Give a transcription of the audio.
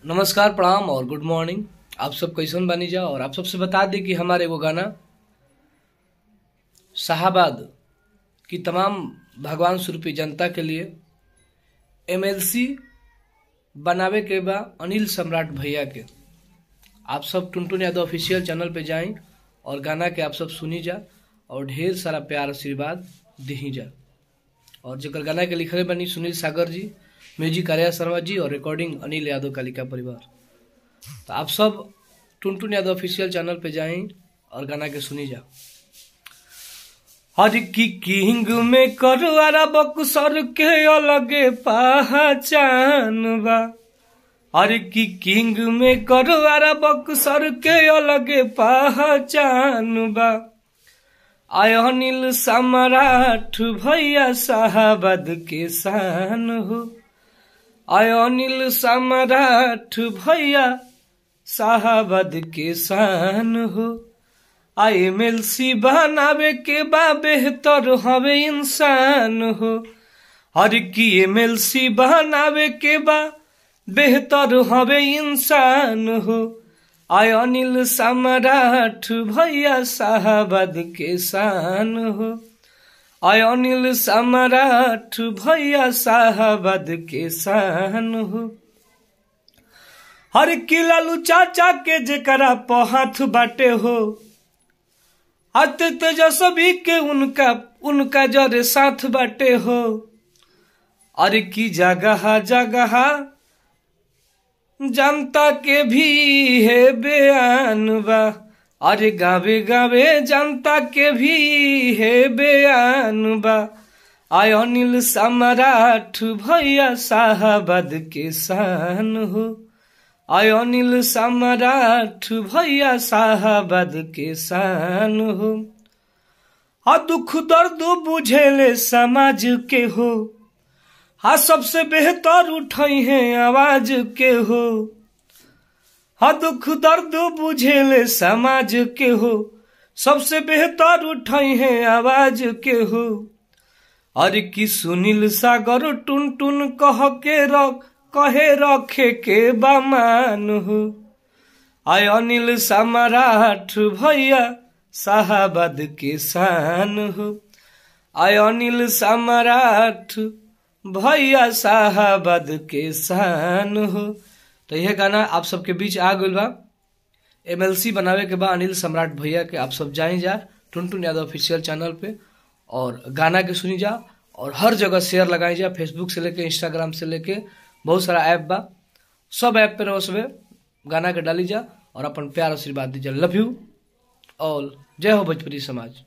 नमस्कार, प्रणाम और गुड मॉर्निंग। आप सब कैसन बानी जा। और आप सबसे बता दें कि हमारे वो गाना शाहाबाद की तमाम भगवान स्वरूपी जनता के लिए एमएलसी बनावे के बा अनिल सम्राट भैया के। आप सब टुनटुन यादव ऑफिशियल चैनल पे जाएं और गाना के आप सब सुनी जा और ढेर सारा प्यार आशीर्वाद दी जा। और जगह गाना के लिखले बनी सुनील सागर जी, म्यूजिक आर्या शर्मा जी और रिकॉर्डिंग अनिल यादव कालिका परिवार। तो आप सब टुनटुन यादव ऑफिशियल चैनल पे जाएं और गाना के सुनी जा। हर की किंग में करवारा बक्सर के अलगे पहचान बा। हर की किंग में करवारा बक्सर के अलगे पहचान बा। आय अनिल सम्राट भैया शाहाबाद के शान हो। आय अनिल सम्राट भैया शाहाबाद के शान हो। आई एमएलसी बनावे के बा बेहतर हवे इंसान हो। हर की एमएलसी बनावे के बा बेहतर हवे इंसान हो। आय अनिल सम्राट भैया शाहाबाद के शान हो। आय अनिल सम्राट भैया शाहाबाद के शान हो। हर की लालू चाचा के जेकरा पहाथ बाटे हो। हत तेजस्वी के उनका जरे साथ बाटे हो। अरे की जगह जगह जनता के भी है बयान बा। अरे गावे गावे जनता के भी है बयान बा। आय अनिल सम्राट भैया शाहाबाद के शान हो। आय अनिल सम्राट भैया शाहाबाद के शान हो। हा दुख दर्द बुझेले समाज के हो। हा सबसे बेहतर उठाई है आवाज के हो। हा दुख दर्द बुझेले समाज के हो। सबसे बेहतर उठाई है आवाज के हो। अरे की सुनील सागर टुन टुन कहे रखे के बामान हो। आय अनिल सम्राट भैया शाहाबाद के शान हो। आय अनिल सम्राट भैया शाहाबाद के शान हो। तो यह गाना आप सबके बीच आ गइल बा। एमएलसी बनावे के बा अनिल सम्राट भैया के। आप सब जाए जा टुनटुन यादव ऑफिशियल चैनल पे और गाना के सुनी जा और हर जगह शेयर लगाई जा। फेसबुक से लेके इंस्टाग्राम से लेके बहुत सारा ऐप बा। सब ऐप पे रहो, सब गाना के डाली जा और अपन प्यार आशीर्वाद दीजिए। Love you all. जय हो भोजपुरी समाज।